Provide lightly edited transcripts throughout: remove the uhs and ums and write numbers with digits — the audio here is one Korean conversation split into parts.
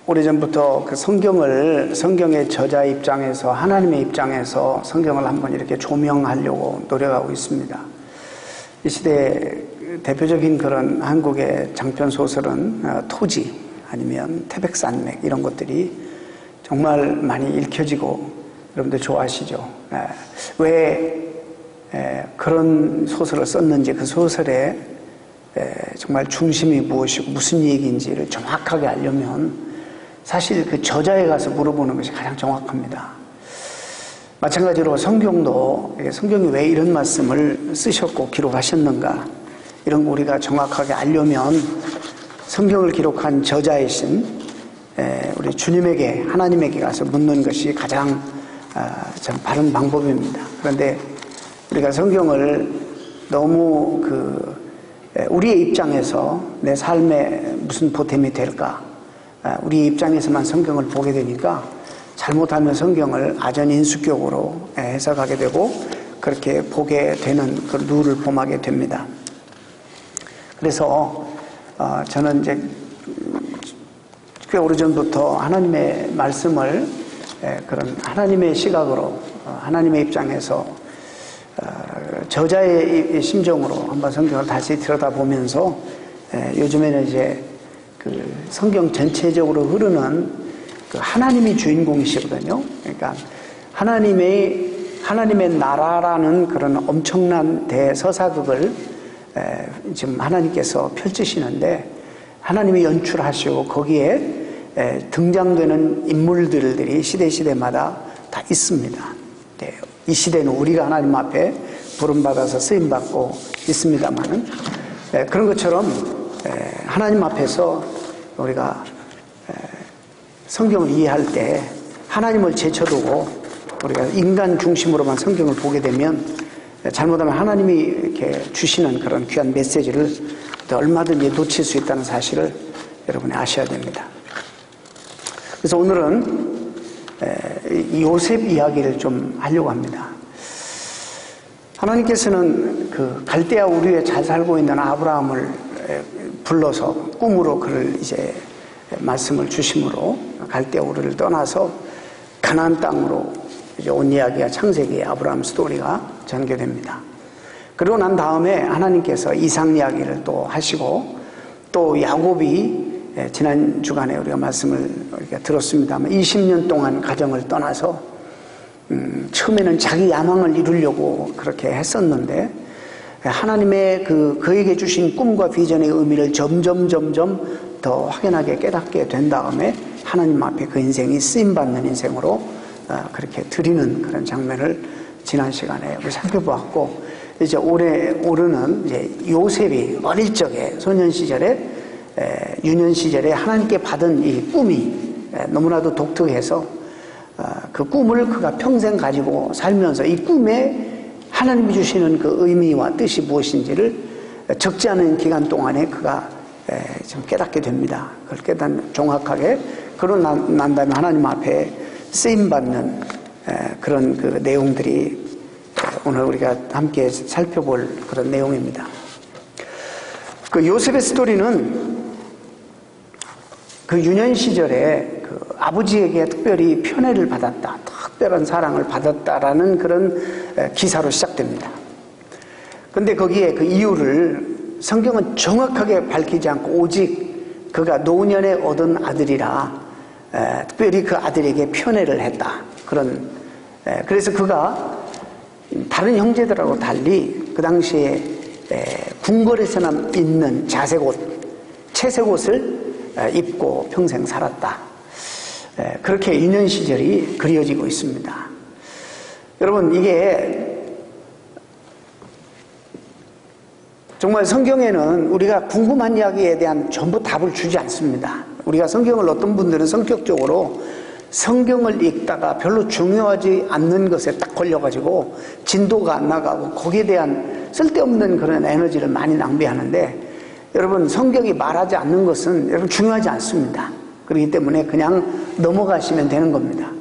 오래전부터 그 성경의 저자 입장에서, 하나님의 입장에서 성경을 한번 이렇게 조명하려고 노력하고 있습니다. 이 시대에 대표적인 그런 한국의 장편 소설은 토지 아니면 태백산맥 이런 것들이 정말 많이 읽혀지고 여러분들 좋아하시죠? 왜 그런 소설을 썼는지, 그 소설의 정말 중심이 무엇이고 무슨 얘기인지를 정확하게 알려면 사실 그 저자에 가서 물어보는 것이 가장 정확합니다. 마찬가지로 성경도, 성경이 왜 이런 말씀을 쓰셨고 기록하셨는가, 이런 거 우리가 정확하게 알려면 성경을 기록한 저자이신 우리 주님에게, 하나님에게 가서 묻는 것이 가장 참 바른 방법입니다. 그런데 우리가 성경을 너무 우리의 입장에서 내 삶에 무슨 보탬이 될까, 우리 입장에서만 성경을 보게 되니까 잘못하면 성경을 아전인수격으로 해석하게 되고 그렇게 보게 되는 그 룰을 범하게 됩니다. 그래서 저는 이제 꽤 오래전부터 하나님의 말씀을 그런 하나님의 시각으로, 하나님의 입장에서 저자의 심정으로 한번 성경을 다시 들여다보면서 요즘에는 이제 그 성경 전체적으로 흐르는 그 하나님이 주인공이시거든요. 그러니까 하나님의 나라라는 그런 엄청난 대서사극을 지금 하나님께서 펼치시는데, 하나님이 연출하시고 거기에 등장되는 인물들이 시대마다 다 있습니다. 이 시대는 우리가 하나님 앞에 부름받아서 쓰임받고 있습니다만은, 그런 것처럼 하나님 앞에서 우리가 성경을 이해할 때 하나님을 제쳐두고 우리가 인간 중심으로만 성경을 보게 되면 잘못하면 하나님이 이렇게 주시는 그런 귀한 메시지를 얼마든지 놓칠 수 있다는 사실을 여러분이 아셔야 됩니다. 그래서 오늘은 요셉 이야기를 좀 하려고 합니다. 하나님께서는 그 갈대아 우르에 잘 살고 있는 아브라함을 불러서 꿈으로 그를 이제 말씀을 주심으로 갈대아 우르를 떠나서 가나안 땅으로 이제 온 이야기가, 창세기의 아브라함 스토리가 전개됩니다. 그러고 난 다음에 하나님께서 이삭 이야기를 또 하시고, 또 야곱이 지난 주간에 우리가 말씀을 들었습니다만 20년 동안 가정을 떠나서 처음에는 자기 야망을 이루려고 그렇게 했었는데, 하나님의 그에게 주신 꿈과 비전의 의미를 점점 더 확연하게 깨닫게 된 다음에 하나님 앞에 그 인생이 쓰임받는 인생으로 그렇게 드리는 그런 장면을 지난 시간에 우리 살펴보았고, 이제 올해는 이제 요셉이 어릴 적에, 소년 시절에, 유년 시절에 하나님께 받은 이 꿈이 너무나도 독특해서 그 꿈을 그가 평생 가지고 살면서 이 꿈에 하나님이 주시는 그 의미와 뜻이 무엇인지를 적지 않은 기간 동안에 그가 좀 깨닫게 됩니다. 그걸 정확하게, 그러고 난 다음에 하나님 앞에 쓰임받는 그런 그 내용들이 오늘 우리가 함께 살펴볼 그런 내용입니다. 그 요셉의 스토리는 그 유년 시절에 그 아버지에게 특별히 편애를 받았다, 특별한 사랑을 받았다라는 그런 기사로 시작됩니다. 근데 거기에 그 이유를 성경은 정확하게 밝히지 않고 오직 그가 노년에 얻은 아들이라 특별히 그 아들에게 편애를 했다. 그래서 그가 다른 형제들하고 달리 그 당시에 궁궐에서만 입는 자색옷, 채색옷을 입고 평생 살았다. 그렇게 유년 시절이 그려지고 있습니다. 여러분, 이게 정말 성경에는 우리가 궁금한 이야기에 대한 전부 답을 주지 않습니다. 우리가 성경을, 어떤 분들은 성격적으로 성경을 읽다가 별로 중요하지 않는 것에 딱 걸려가지고 진도가 안 나가고 거기에 대한 쓸데없는 그런 에너지를 많이 낭비하는데, 여러분, 성경이 말하지 않는 것은 여러분 중요하지 않습니다. 그렇기 때문에 그냥 넘어가시면 되는 겁니다.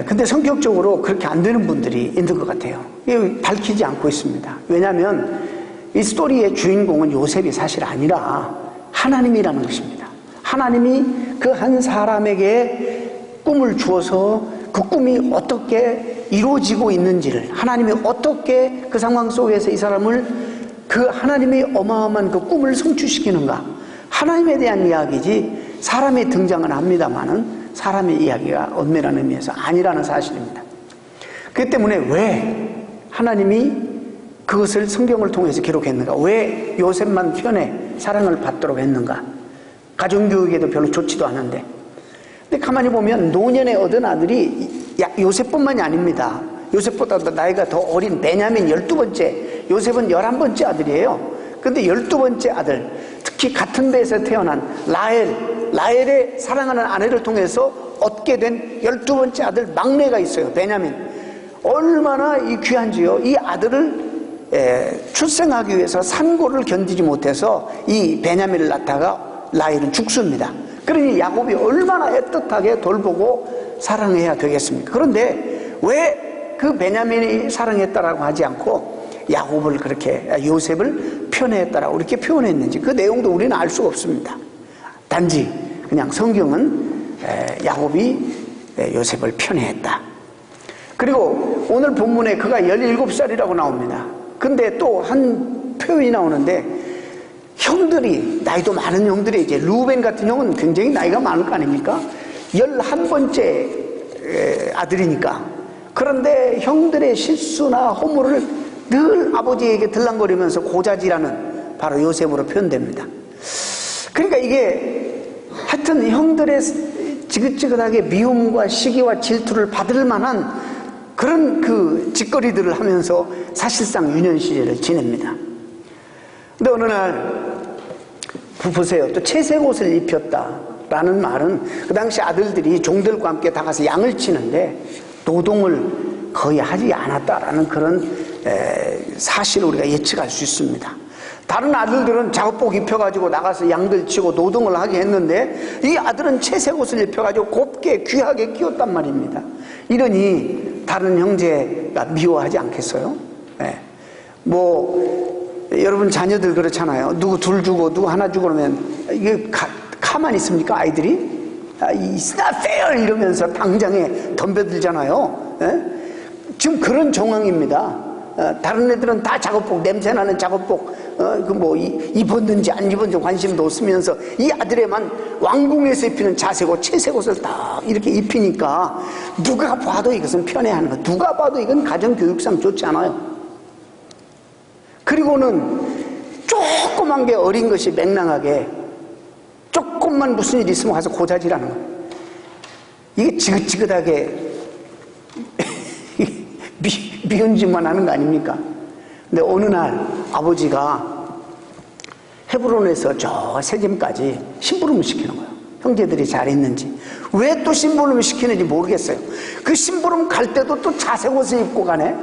근데 성격적으로 그렇게 안 되는 분들이 있는 것 같아요. 이게 밝히지 않고 있습니다. 왜냐하면 이 스토리의 주인공은 요셉이 사실 아니라 하나님이라는 것입니다. 하나님이 그 한 사람에게 꿈을 주어서 그 꿈이 어떻게 이루어지고 있는지를, 하나님이 어떻게 그 상황 속에서 이 사람을 그 하나님의 어마어마한 그 꿈을 성취시키는가, 하나님에 대한 이야기지 사람의 등장은 합니다만은 사람의 이야기가 엄밀한 의미에서 아니라는 사실입니다. 그렇기 때문에 왜 하나님이 그것을 성경을 통해서 기록했는가, 왜 요셉만 편에 사랑을 받도록 했는가, 가정교육에도 별로 좋지도 않은데. 근데 가만히 보면 노년에 얻은 아들이 요셉뿐만이 아닙니다. 요셉보다 나이가 더 어린 베냐민 12번째, 요셉은 11번째 아들이에요. 근데 12번째 아들, 특히 같은 배에서 태어난 라헬의 사랑하는 아내를 통해서 얻게 된 12번째 아들 막내가 있어요. 베냐민. 얼마나 이 귀한지요. 이 아들을 출생하기 위해서 산고를 견디지 못해서 이 베냐민을 낳다가 라헬은 죽습니다. 그러니 야곱이 얼마나 애틋하게 돌보고 사랑해야 되겠습니까? 그런데 왜 그 베냐민이 사랑했다라고 하지 않고 야곱을 그렇게, 요셉을 편애했다라고 이렇게 표현했는지 그 내용도 우리는 알 수가 없습니다. 단지 그냥 성경은 야곱이 요셉을 편애했다. 그리고 오늘 본문에 그가 17살이라고 나옵니다. 근데 또 한 표현이 나오는데, 형들이, 나이도 많은 형들이, 이제 루벤 같은 형은 굉장히 나이가 많을 거 아닙니까? 11번째 아들이니까. 그런데 형들의 실수나 허물을 늘 아버지에게 들랑거리면서 고자질하는 바로 요셉으로 표현됩니다. 그러니까 이게 하여튼 형들의 지긋지긋하게 미움과 시기와 질투를 받을 만한 그런 그 짓거리들을 하면서 사실상 유년 시절을 지냅니다. 근데 어느 날 보세요. 또 채색 옷을 입혔다라는 말은 그 당시 아들들이 종들과 함께 다 가서 양을 치는데 노동을 거의 하지 않았다라는 그런 사실을 우리가 예측할 수 있습니다. 다른 아들들은 작업복 입혀가지고 나가서 양들 치고 노동을 하게 했는데 이 아들은 채색 옷을 입혀가지고 곱게 귀하게 끼웠단 말입니다. 이러니 다른 형제가 미워하지 않겠어요? 여러분 자녀들 그렇잖아요. 누구 둘 주고 누구 하나 주고 그러면 이게 가만히 있습니까? 아이들이? It's not fair 이러면서 당장에 덤벼들잖아요. 지금 그런 정황입니다. 다른 애들은 다 작업복, 냄새나는 작업복, 입었는지 안 입었는지 관심도 없으면서 이 아들에만 왕궁에서 입히는 자색 옷, 채색 옷을 딱 이렇게 입히니까 누가 봐도 이것은 편애하는 거, 누가 봐도 이건 가정교육상 좋지 않아요. 그리고는 조그만 게 어린 것이 맹랑하게 조금만 무슨 일이 있으면 가서 고자질하는 거예요. 이게 지긋지긋하게 미운 짓만 하는 거 아닙니까? 근데 어느 날 아버지가 헤브론에서 저 세겜까지 심부름을 시키는 거예요. 형제들이 잘했는지. 왜 또 심부름을 시키는지 모르겠어요. 그 심부름 갈 때도 또 자색 옷을 입고 가네.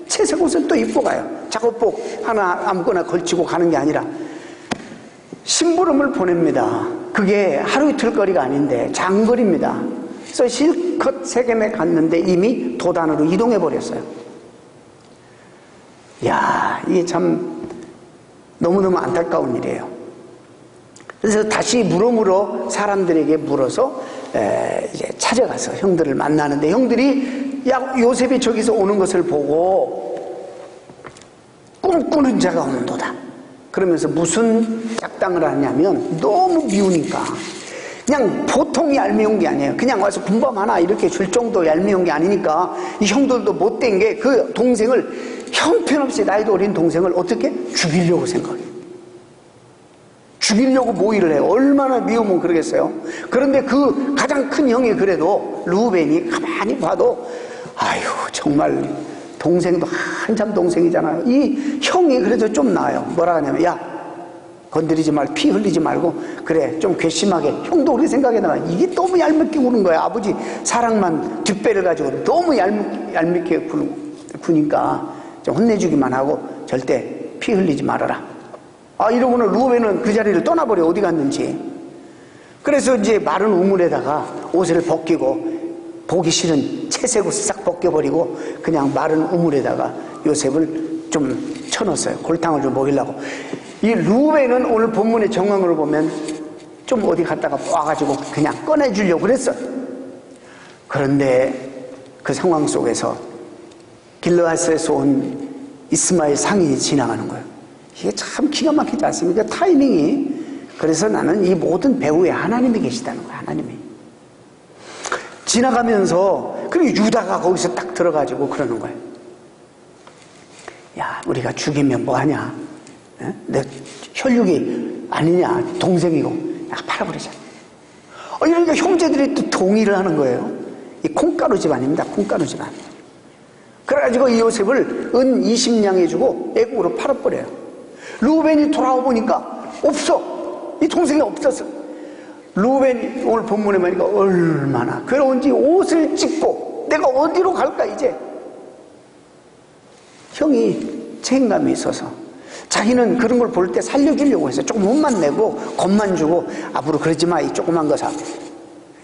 채색 옷을 또 입고 가요. 작업복 하나 아무거나 걸치고 가는 게 아니라 심부름을 보냅니다. 그게 하루 이틀 거리가 아닌데 장거리입니다. 그래서 실컷 세겜에 갔는데 이미 도단으로 이동해 버렸어요. 이야, 이게 참 너무너무 안타까운 일이에요. 그래서 다시 물어 사람들에게 물어서 이제 찾아가서 형들을 만나는데, 형들이 요셉이 저기서 오는 것을 보고 꿈꾸는 자가 없는도다 그러면서 무슨 작당을 하냐면, 너무 미우니까 그냥 보통 얄미운 게 아니에요. 그냥 와서 군밤 하나 이렇게 줄 정도 얄미운 게 아니니까 이 형들도 못된 게 그 동생을, 형편없이 나이도 어린 동생을 어떻게 죽이려고 생각해요. 죽이려고 모의를 해요. 얼마나 미우면 그러겠어요. 그런데 그 가장 큰 형이 그래도 루벤이 가만히 봐도 아유 정말 동생도 한참 동생이잖아요. 이 형이 그래도 좀 나아요. 뭐라 하냐면, 야 건드리지 말고 피 흘리지 말고 그래 좀 괘씸하게. 형도 우리 생각에다가 이게 너무 얄밉게 구는 거야. 아버지 사랑만 뒷배를 가지고 너무 얄밉게 구니까 좀 혼내주기만 하고 절대 피 흘리지 말아라. 이러고는 루벤은 그 자리를 떠나버려. 어디 갔는지. 그래서 이제 마른 우물에다가 옷을 벗기고 보기 싫은 채색 옷을 싹 벗겨버리고 그냥 마른 우물에다가 요셉을 좀 쳐넣었어요. 골탕을 좀 먹이려고. 이 루벤은 오늘 본문의 정황으로 보면 좀 어디 갔다가 와가지고 그냥 꺼내주려고 그랬어요. 그런데 그 상황 속에서 길르앗에서 온 이스마엘 상인이 지나가는 거예요. 이게 참 기가 막히지 않습니까? 타이밍이. 그래서 나는 이 모든 배후에 하나님이 계시다는 거예요. 하나님이. 지나가면서 그리고 유다가 거기서 딱 들어가지고 그러는 거예요. 야, 우리가 죽이면 뭐하냐? 내 혈육이 아니냐? 동생이고. 야, 팔아버리자. 이러니까 형제들이 또 동의를 하는 거예요. 이 콩가루 집안입니다. 콩가루 집안. 그래가지고 이 요셉을 은 20냥에 주고 애국으로 팔아버려요. 루벤이 돌아와 보니까 없어. 이 동생이 없었어. 루벤이 오늘 본문에 보니까 얼마나 괴로운지 옷을 찢고 내가 어디로 갈까 이제. 형이 책임감이 있어서 자기는 그런 걸 볼 때 살려주려고 해서 조금 혼만 내고 겁만 주고 앞으로 그러지 마 이 조그만 거 사.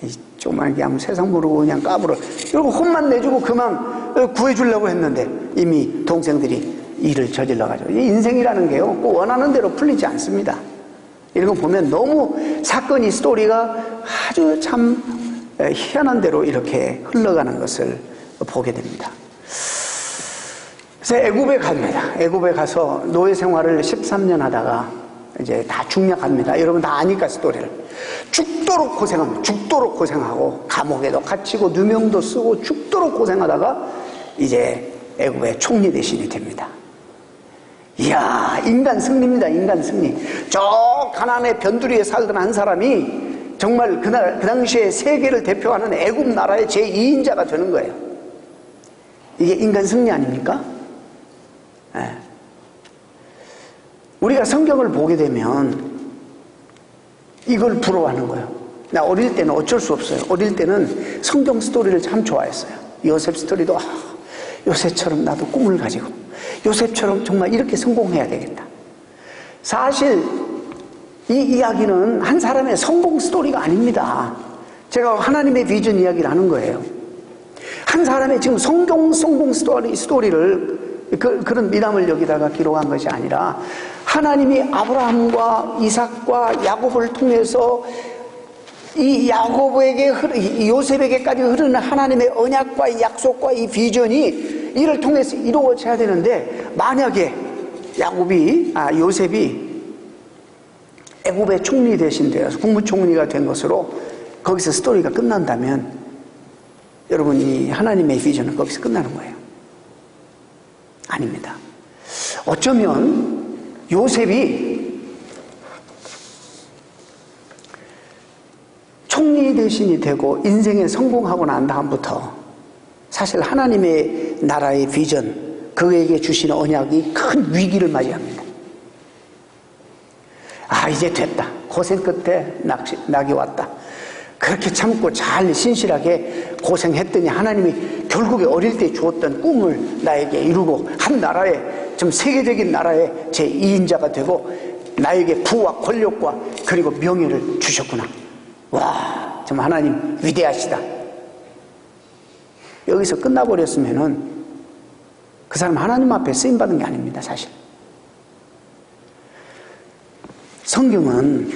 이 조그만 게 아무 세상 모르고 그냥 까불어. 이러고 혼만 내주고 그만 구해주려고 했는데 이미 동생들이 일을 저질러가지고. 인생이라는 게요 꼭 원하는 대로 풀리지 않습니다. 이런 거 보면 너무 사건이 스토리가 아주 참 희한한 대로 이렇게 흘러가는 것을 보게 됩니다. 그래서 애굽에 갑니다. 애굽에 가서 노예 생활을 13년 하다가 이제 다 중략합니다. 여러분 다 아니까 스토리를. 죽도록 고생합니다. 죽도록 고생하고 감옥에도 갇히고 누명도 쓰고 죽도록 고생하다가 이제 애굽의 총리 대신이 됩니다. 이야, 인간 승리입니다. 인간 승리. 저 가나안의 변두리에 살던 한 사람이 정말 그 당시에 세계를 대표하는 애굽 나라의 제2인자가 되는 거예요. 이게 인간 승리 아닙니까? 네. 우리가 성경을 보게 되면 이걸 부러워하는 거예요. 나 어릴 때는 어쩔 수 없어요. 어릴 때는 성경 스토리를 참 좋아했어요. 요셉 스토리도 요셉처럼 나도 꿈을 가지고 요셉처럼 정말 이렇게 성공해야 되겠다. 사실 이 이야기는 한 사람의 성공 스토리가 아닙니다. 제가 하나님의 비전 이야기를 하는 거예요. 한 사람의 지금 성공 스토리를 그런 미담을 여기다가 기록한 것이 아니라 하나님이 아브라함과 이삭과 야곱을 통해서 이 야곱에게 요셉에게까지 흐르는 하나님의 언약과 약속과 이 비전이 이를 통해서 이루어져야 되는데 만약에 요셉이 애굽의 총리 대신 되어서 국무총리가 된 것으로 거기서 스토리가 끝난다면 여러분 이 하나님의 비전은 거기서 끝나는 거예요. 아닙니다. 어쩌면 요셉이 총리 대신이 되고 인생에 성공하고 난 다음부터 사실 하나님의 나라의 비전, 그에게 주시는 언약이 큰 위기를 맞이합니다. 이제 됐다. 고생 끝에 낙이 왔다. 그렇게 참고 잘 신실하게 고생했더니 하나님이 결국에 어릴 때 주었던 꿈을 나에게 이루고 한 나라의 좀 세계적인 나라의 제2인자가 되고 나에게 부와 권력과 그리고 명예를 주셨구나. 와, 정말 하나님 위대하시다. 여기서 끝나버렸으면은 그 사람 하나님 앞에 쓰임받은 게 아닙니다. 사실 성경은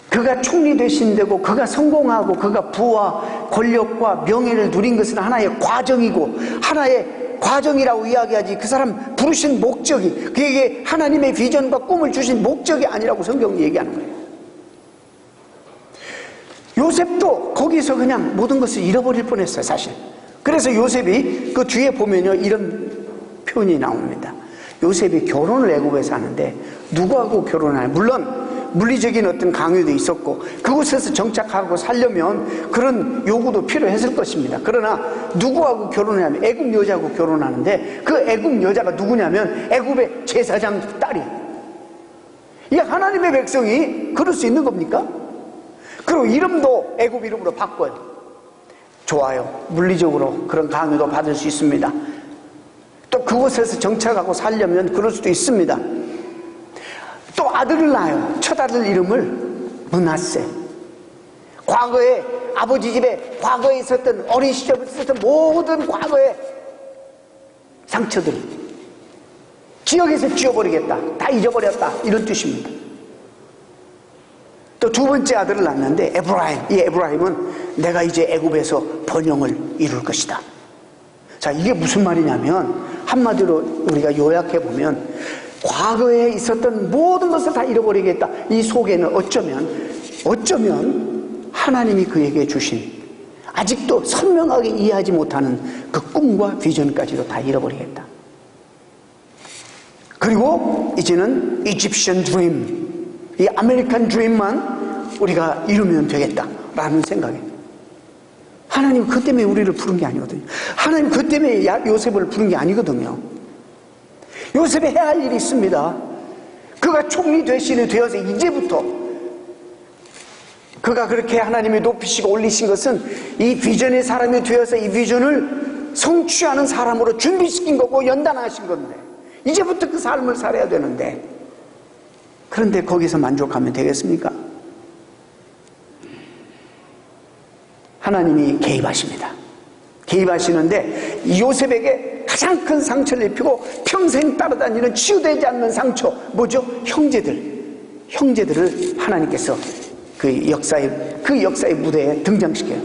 그가 총리 되신 데고 그가 성공하고 그가 부와 권력과 명예를 누린 것은 하나의 과정이고 하나의 과정이라고 이야기하지 그 사람 부르신 목적이 그에게 하나님의 비전과 꿈을 주신 목적이 아니라고 성경이 얘기하는 거예요. 요셉도 거기서 그냥 모든 것을 잃어버릴 뻔했어요. 사실 그래서 요셉이 그 뒤에 보면요 이런 표현이 나옵니다. 요셉이 결혼을 애굽에서 하는데 누구하고 결혼하냐. 물론 물리적인 어떤 강요도 있었고 그곳에서 정착하고 살려면 그런 요구도 필요했을 것입니다. 그러나 누구하고 결혼을 하면 애굽 여자하고 결혼하는데 그 애굽 여자가 누구냐면 애굽의 제사장 딸이. 이 하나님의 백성이 그럴 수 있는 겁니까? 그리고 이름도 애굽 이름으로 바꿔요. 좋아요. 물리적으로 그런 강요도 받을 수 있습니다. 또 그곳에서 정착하고 살려면 그럴 수도 있습니다. 또 아들을 낳아요. 첫 아들 이름을 므낫세. 과거에 아버지 집에 과거에 있었던 어린 시절에 있었던 모든 과거의 상처들 기억에서 지워버리겠다. 다 잊어버렸다. 이런 뜻입니다. 또 두 번째 아들을 낳는데 에브라임. 이 에브라임은 내가 이제 애굽에서 번영을 이룰 것이다. 자, 이게 무슨 말이냐면 한마디로 우리가 요약해 보면 과거에 있었던 모든 것을 다 잃어버리겠다. 이 속에는 어쩌면 하나님이 그에게 주신 아직도 선명하게 이해하지 못하는 그 꿈과 비전까지도 다 잃어버리겠다. 그리고 이제는 이집션 드림, 이 아메리칸 드림만 우리가 이루면 되겠다라는 생각에 하나님 그 때문에 우리를 부른 게 아니거든요. 하나님 그 때문에 요셉을 부른 게 아니거든요. 요셉이 해야 할 일이 있습니다. 그가 총리 대신에 되어서 이제부터 그가 그렇게 하나님이 높이시고 올리신 것은 이 비전의 사람이 되어서 이 비전을 성취하는 사람으로 준비시킨 거고 연단하신 건데 이제부터 그 삶을 살아야 되는데 그런데 거기서 만족하면 되겠습니까? 하나님이 개입하십니다. 개입하시는데 요셉에게 가장 큰 상처를 입히고 평생 따라다니는 치유되지 않는 상처 뭐죠? 형제들을 하나님께서 그 역사의 무대에 등장시켜요.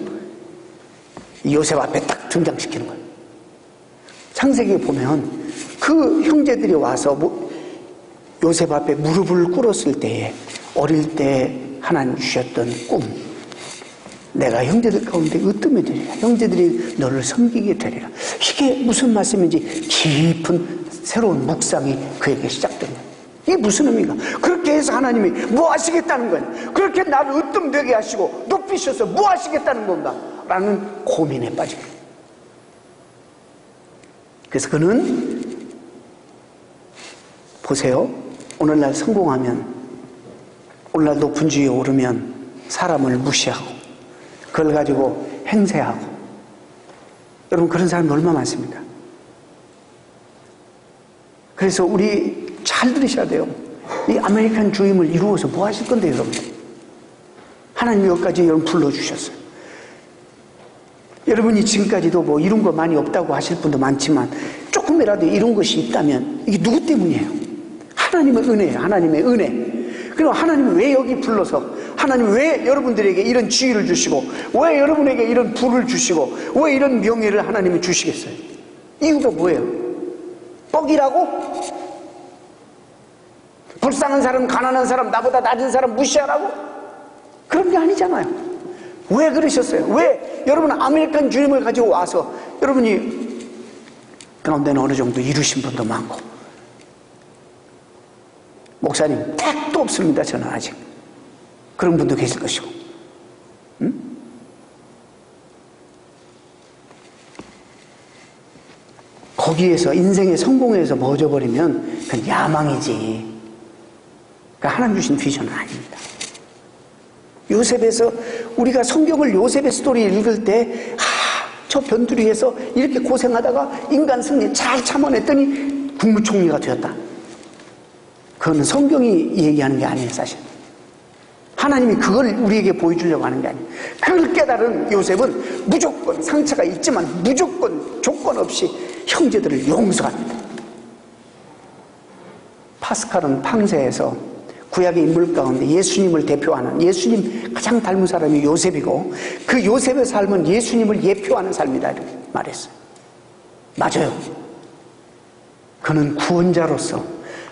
요셉 앞에 딱 등장시키는 거예요. 창세기에 보면 그 형제들이 와서 요셉 앞에 무릎을 꿇었을 때에 어릴 때 하나님 주셨던 꿈, 내가 형제들 가운데 으뜸이 되리라. 형제들이 너를 섬기게 되리라. 이게 무슨 말씀인지 깊은 새로운 묵상이 그에게 시작됩니다. 이게 무슨 의미인가? 그렇게 해서 하나님이 뭐 하시겠다는 거냐? 그렇게 나를 으뜸되게 하시고 높이셔서 뭐 하시겠다는 건가? 라는 고민에 빠집니다. 그래서 그는 보세요. 오늘날 성공하면, 오늘날 높은 지위에 오르면 사람을 무시하고 그걸 가지고 행세하고, 여러분 그런 사람이 얼마나 많습니까? 그래서 우리 잘 들으셔야 돼요. 이 아메리칸 드림을 이루어서 뭐 하실 건데 여러분? 하나님이 여기까지 여러분 불러주셨어요. 여러분이 지금까지도 뭐 이룬 거 많이 없다고 하실 분도 많지만 조금이라도 이룬 것이 있다면 이게 누구 때문이에요? 하나님의 은혜예요. 하나님의 은혜. 그럼 하나님이 왜 여기 불러서, 하나님이 왜 여러분들에게 이런 지위를 주시고, 왜 여러분에게 이런 부를 주시고, 왜 이런 명예를 하나님이 주시겠어요? 이유가 뭐예요? 뻑이라고? 불쌍한 사람, 가난한 사람, 나보다 낮은 사람 무시하라고? 그런 게 아니잖아요. 왜 그러셨어요? 왜 여러분은 아메리칸 드림을 가지고 와서 여러분이 가운데는 어느 정도 이루신 분도 많고, 목사님 택도 없습니다. 저는 아직. 그런 분도 계실 것이고, 거기에서 인생의 성공에서 멎어버리면 그건 야망이지. 그러니까 하나님 주신 비전은 아닙니다. 요셉에서 우리가 성경을 요셉의 스토리 읽을 때 저 변두리에서 이렇게 고생하다가 인간 승리 잘 참아냈더니 국무총리가 되었다. 그건 성경이 얘기하는 게 아니에요. 사실 하나님이 그걸 우리에게 보여주려고 하는 게 아니에요. 그걸 깨달은 요셉은 무조건 상처가 있지만 무조건 조건 없이 형제들을 용서합니다. 파스칼은 팡세에서 구약의 인물 가운데 예수님을 대표하는, 예수님 가장 닮은 사람이 요셉이고 그 요셉의 삶은 예수님을 예표하는 삶이다 이렇게 말했어요. 맞아요. 그는 구원자로서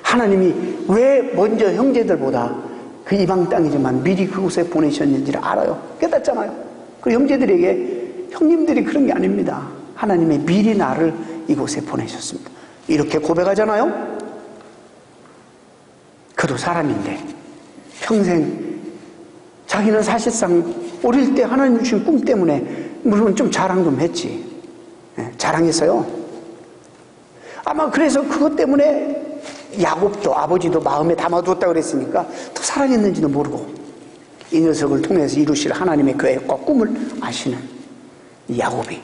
하나님이 왜 먼저 형제들보다 그 이방 땅이지만 미리 그곳에 보내셨는지를 알아요. 깨닫잖아요. 그 형제들에게 형님들이 그런 게 아닙니다. 하나님의 미리 나를 이곳에 보내셨습니다. 이렇게 고백하잖아요. 그도 사람인데 평생 자기는 사실상 어릴 때 하나님 주신 꿈 때문에 물론 좀 자랑 좀 했지. 자랑했어요. 아마 그래서 그것 때문에 야곱도 아버지도 마음에 담아두었다고 그랬으니까 더 사랑했는지도 모르고 이 녀석을 통해서 이루실 하나님의 계획과 꿈을 아시는 야곱이.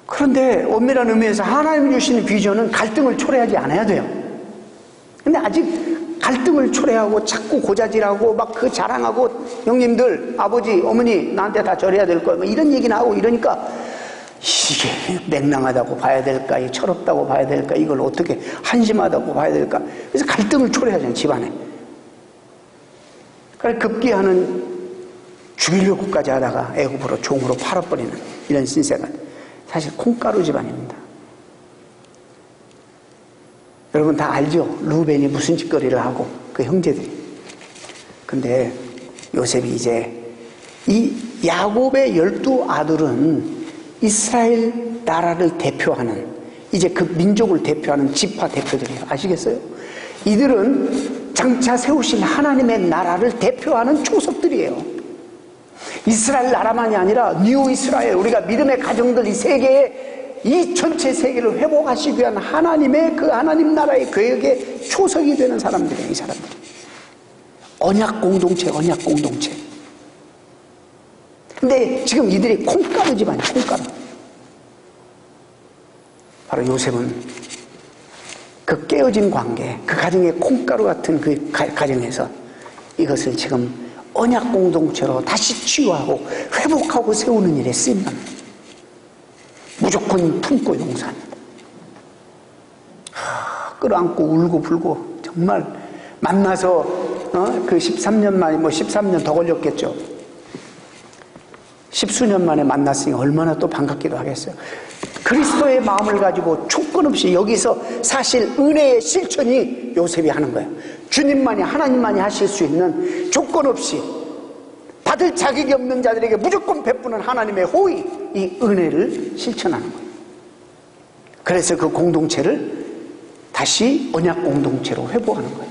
그런데 엄밀한 의미에서 하나님이 주시는 비전은 갈등을 초래하지 않아야 돼요. 근데 아직 갈등을 초래하고 자꾸 고자질하고 막 그 자랑하고 형님들, 아버지, 어머니 나한테 다 절해야 될 거야 뭐 이런 얘기나 하고 이러니까 이게 맹랑하다고 봐야 될까, 철없다고 봐야 될까, 이걸 어떻게 한심하다고 봐야 될까. 그래서 갈등을 초래하잖아요. 집안에. 그래 급기야는 죽이려고까지 하다가 애굽으로 종으로 팔아버리는 이런 신세가 사실 콩가루 집안입니다. 여러분 다 알죠? 루벤이 무슨 짓거리를 하고 그 형제들이. 근데 요셉이 이제 이 야곱의 12 아들은 이스라엘 나라를 대표하는 이제 그 민족을 대표하는 지파 대표들이에요. 아시겠어요? 이들은 장차 세우실 하나님의 나라를 대표하는 초석들이에요. 이스라엘 나라만이 아니라 뉴 이스라엘, 우리가 믿음의 가정들 이 세계에 이 전체 세계를 회복하시기 위한 하나님의 그 하나님 나라의 계획의 초석이 되는 사람들이에요. 이 사람들. 언약 공동체, 언약 공동체. 근데 지금 이들이 콩가루 집안이에요. 콩가루. 바로 요셉은 그 깨어진 관계, 그 가정의 콩가루 같은 그 가정에서 이것을 지금 언약 공동체로 다시 치유하고 회복하고 세우는 일에 쓰임만 무조건 품고 용서합니다. 끌어안고 울고 불고 정말 만나서 그 13년 만에 13년 더 걸렸겠죠. 10수년 만에 만났으니 얼마나 또 반갑기도 하겠어요. 그리스도의 마음을 가지고 조건 없이 여기서 사실 은혜의 실천이 요셉이 하는 거예요. 주님만이 하나님만이 하실 수 있는 조건 없이 받을 자격이 없는 자들에게 무조건 베푸는 하나님의 호의, 이 은혜를 실천하는 거예요. 그래서 그 공동체를 다시 언약 공동체로 회복하는 거예요.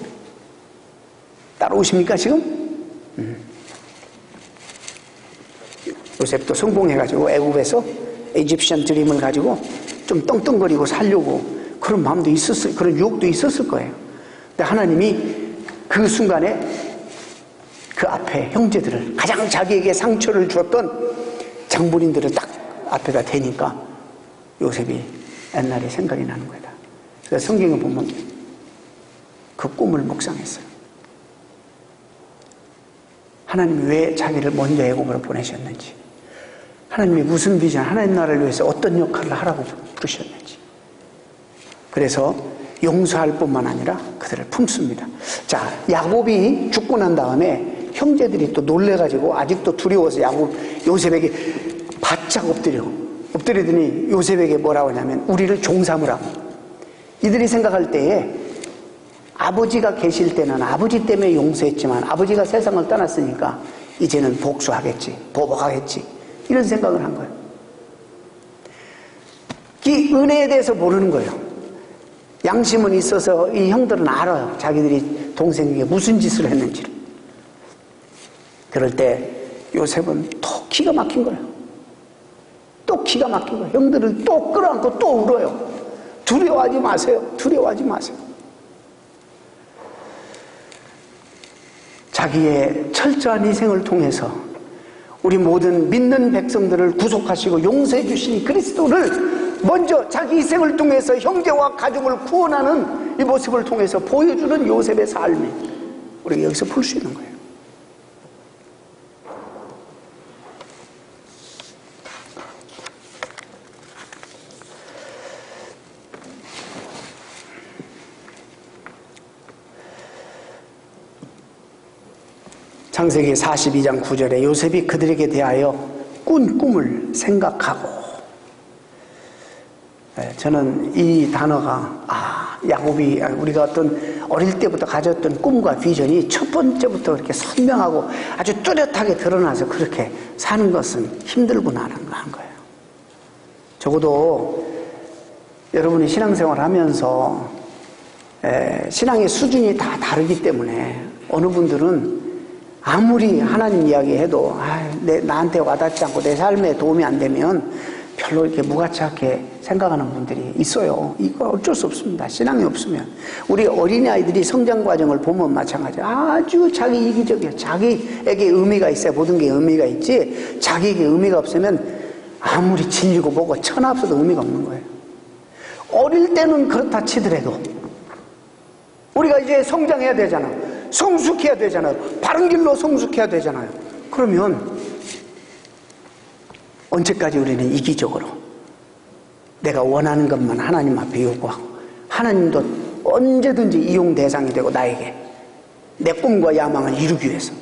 따라오십니까 지금? 요셉도 성공해가지고 애굽에서 이집션 드림을 가지고 좀 떵떵거리고 살려고 그런 마음도 있었을, 그런 유혹도 있었을 거예요. 근데 하나님이 그 순간에 그 앞에 형제들을, 가장 자기에게 상처를 주었던 장본인들을 딱 앞에다 대니까 요셉이 옛날에 생각이 나는 거다. 그래서 성경에 보면 그 꿈을 묵상했어요. 하나님이 왜 자기를 먼저 애굽으로 보내셨는지, 하나님이 무슨 비전, 하나님 나라를 위해서 어떤 역할을 하라고 부르셨는지. 그래서 용서할 뿐만 아니라 그들을 품습니다. 자, 야곱이 죽고 난 다음에 형제들이 또 놀래가지고 아직도 두려워서 요셉에게 바짝 엎드리더니 요셉에게 뭐라고 하냐면 우리를 종삼으라고. 이들이 생각할 때에 아버지가 계실 때는 아버지 때문에 용서했지만 아버지가 세상을 떠났으니까 이제는 복수하겠지, 보복하겠지, 이런 생각을 한 거예요. 이 은혜에 대해서 모르는 거예요. 양심은 있어서 이 형들은 알아요. 자기들이 동생에게 무슨 짓을 했는지를. 그럴 때 요셉은 또 기가 막힌 거예요. 또 기가 막힌 거예요. 형들을 또 끌어안고 또 울어요. 두려워하지 마세요. 두려워하지 마세요. 자기의 철저한 희생을 통해서 우리 모든 믿는 백성들을 구속하시고 용서해 주신 그리스도를 먼저 자기 희생을 통해서 형제와 가족을 구원하는 이 모습을 통해서 보여주는 요셉의 삶이 우리가 여기서 볼 수 있는 거예요. 창세기 42장 9절에 요셉이 그들에게 대하여 꾼 꿈을 생각하고, 저는 이 단어가 야곱이 우리가 어떤 어릴 때부터 가졌던 꿈과 비전이 첫 번째부터 그렇게 선명하고 아주 뚜렷하게 드러나서 그렇게 사는 것은 힘들구나라는 거예요. 적어도 여러분이 신앙생활 하면서 신앙의 수준이 다 다르기 때문에 어느 분들은 아무리 하나님 이야기해도 나한테 와닿지 않고 내 삶에 도움이 안 되면 별로 이렇게 무가치하게 생각하는 분들이 있어요. 이거 어쩔 수 없습니다. 신앙이 없으면. 우리 어린아이들이 성장 과정을 보면 마찬가지예요. 아주 자기 이기적이에요. 자기에게 의미가 있어야 모든 게 의미가 있지, 자기에게 의미가 없으면 아무리 질리고 뭐고 천하 없어도 의미가 없는 거예요. 어릴 때는 그렇다 치더라도 우리가 이제 성장해야 되잖아요. 성숙해야 되잖아요. 바른 길로 성숙해야 되잖아요. 그러면 언제까지 우리는 이기적으로 내가 원하는 것만 하나님 앞에 요구하고, 하나님도 언제든지 이용 대상이 되고 나에게 내 꿈과 야망을 이루기 위해서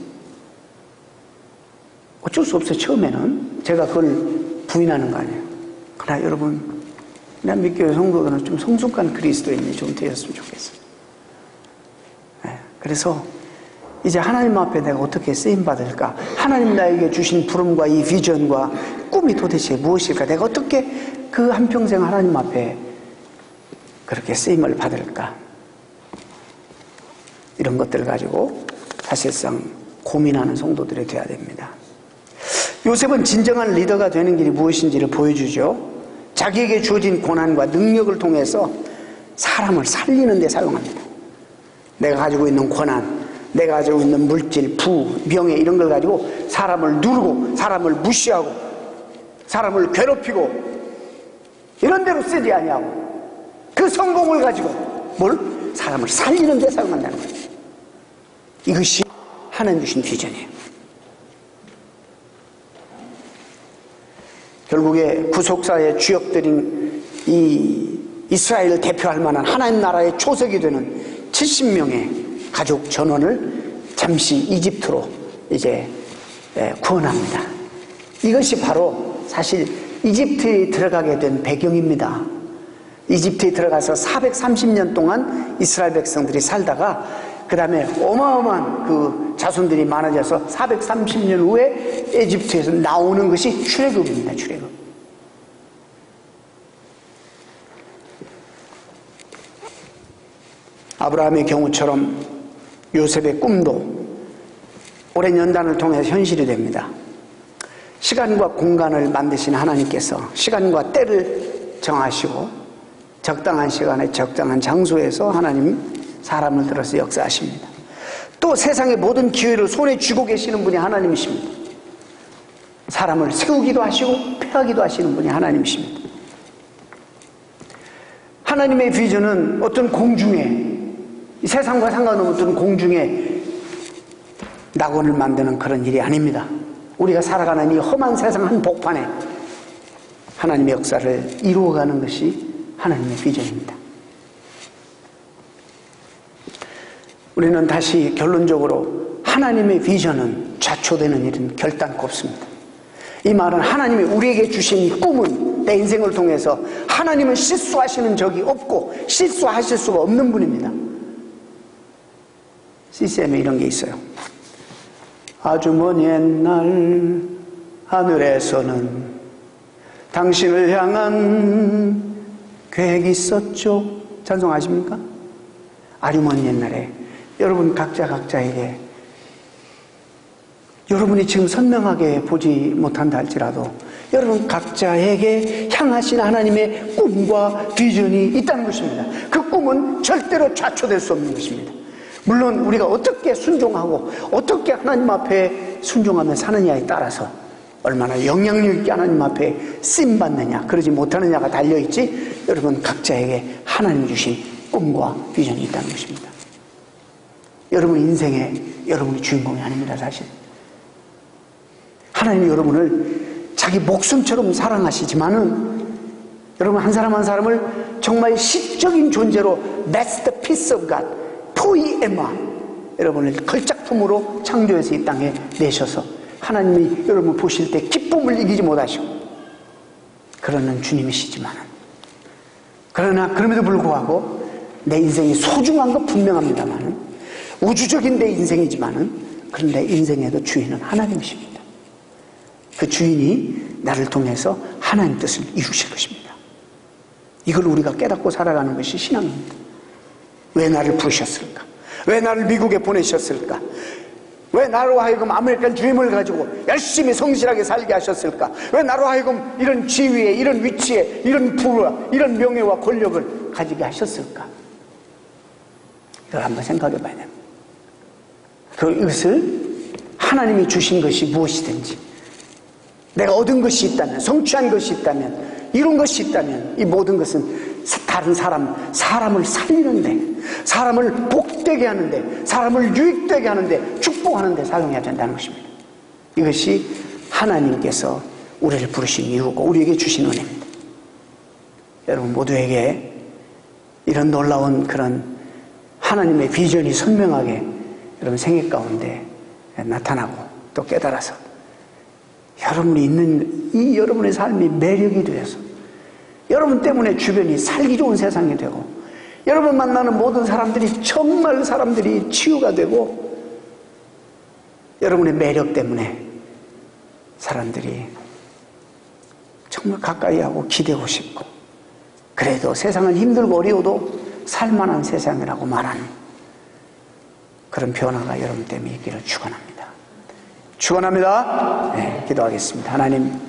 어쩔 수 없어요. 처음에는 제가 그걸 부인하는 거 아니에요. 그러나 여러분, 남미교회 성도들은 좀 성숙한 그리스도인이 좀 되었으면 좋겠어요. 네, 그래서 이제 하나님 앞에 내가 어떻게 쓰임받을까? 하나님 나에게 주신 부름과 이 비전과 꿈이 도대체 무엇일까? 내가 어떻게 그 한평생 하나님 앞에 그렇게 쓰임을 받을까? 이런 것들을 가지고 사실상 고민하는 성도들이 되어야 됩니다. 요셉은 진정한 리더가 되는 길이 무엇인지를 보여주죠. 자기에게 주어진 고난과 능력을 통해서 사람을 살리는 데 사용합니다. 내가 가지고 있는 고난, 내가 가지고 있는 물질, 부, 명예 이런 걸 가지고 사람을 누르고 사람을 무시하고 사람을 괴롭히고 이런 대로 쓰지 아니하고 그 성공을 가지고 뭘? 사람을 살리는 데 사용한다는 거예요. 이것이 하나님 주신 비전이에요. 결국에 구속사의 주역들인 이 이스라엘을 대표할 만한 하나님 나라의 초석이 되는 70명의 가족 전원을 잠시 이집트로 이제 구원합니다. 이것이 바로 사실 이집트에 들어가게 된 배경입니다. 이집트에 들어가서 430년 동안 이스라엘 백성들이 살다가 그 다음에 어마어마한 그 자손들이 많아져서 430년 후에 이집트에서 나오는 것이 출애굽입니다. 출애굽. 아브라함의 경우처럼 요셉의 꿈도 오랜 연단을 통해서 현실이 됩니다. 시간과 공간을 만드신 하나님께서 시간과 때를 정하시고 적당한 시간에 적당한 장소에서 하나님 사람을 들어서 역사하십니다. 또 세상의 모든 기회를 손에 쥐고 계시는 분이 하나님이십니다. 사람을 세우기도 하시고 패하기도 하시는 분이 하나님이십니다. 하나님의 비전은 어떤 공중에 이 세상과 상관없는 공중에 낙원을 만드는 그런 일이 아닙니다. 우리가 살아가는 이 험한 세상 한복판에 하나님의 역사를 이루어가는 것이 하나님의 비전입니다. 우리는 다시 결론적으로 하나님의 비전은 좌초되는 일은 결단코 없습니다. 이 말은 하나님이 우리에게 주신 이 꿈은 내 인생을 통해서 하나님은 실수하시는 적이 없고 실수하실 수가 없는 분입니다. CCM에 이런 게 있어요. 아주 먼 옛날 하늘에서는 당신을 향한 계획이 있었죠. 찬송 아십니까? 아주 먼 옛날에 여러분 각자에게 여러분이 지금 선명하게 보지 못한다 할지라도 여러분 각자에게 향하신 하나님의 꿈과 비전이 있다는 것입니다. 그 꿈은 절대로 좌초될 수 없는 것입니다. 물론 우리가 어떻게 순종하고 어떻게 하나님 앞에 순종하며 사느냐에 따라서 얼마나 영향력 있게 하나님 앞에 쓰임받느냐 그러지 못하느냐가 달려있지 여러분 각자에게 하나님 주신 꿈과 비전이 있다는 것입니다. 여러분 인생에 여러분이 주인공이 아닙니다. 사실 하나님이 여러분을 자기 목숨처럼 사랑하시지만은 여러분 한 사람 한 사람을 정말 시적인 존재로 masterpiece of God 포이에마 여러분을 걸작품으로 창조해서 이 땅에 내셔서 하나님이 여러분 보실 때 기쁨을 이기지 못하시고 그러는 주님이시지만은 그러나 그럼에도 불구하고 내 인생이 소중한 건 분명합니다만은 우주적인 내 인생이지만은 그런 내 인생에도 주인은 하나님이십니다. 그 주인이 나를 통해서 하나님 뜻을 이루실 것입니다. 이걸 우리가 깨닫고 살아가는 것이 신앙입니다. 왜 나를 부르셨을까? 왜 나를 미국에 보내셨을까? 왜 나로 하여금 아메리칸 드림을 가지고 열심히 성실하게 살게 하셨을까? 왜 나로 하여금 이런 지위에 이런 위치에 이런 부와 이런 명예와 권력을 가지게 하셨을까? 이걸 한번 생각해 봐야 됩니다. 그것을 하나님이 주신 것이 무엇이든지 내가 얻은 것이 있다면 성취한 것이 있다면 이룬 것이 있다면 이 모든 것은 다른 사람을 살리는데 사람을 복되게 하는데 사람을 유익되게 하는데 축복하는데 사용해야 된다는 것입니다. 이것이 하나님께서 우리를 부르신 이유고 우리에게 주신 은혜입니다. 여러분 모두에게 이런 놀라운 그런 하나님의 비전이 선명하게 여러분 생애 가운데 나타나고 또 깨달아서 여러분이 있는 이 여러분의 삶이 매력이 되어서 여러분 때문에 주변이 살기 좋은 세상이 되고 여러분 만나는 모든 사람들이 정말 사람들이 치유가 되고 여러분의 매력 때문에 사람들이 정말 가까이 하고 기대고 싶고 그래도 세상은 힘들고 어려워도 살만한 세상이라고 말하는 그런 변화가 여러분 때문에 있기를 축원합니다. 축원합니다. 네, 기도하겠습니다. 하나님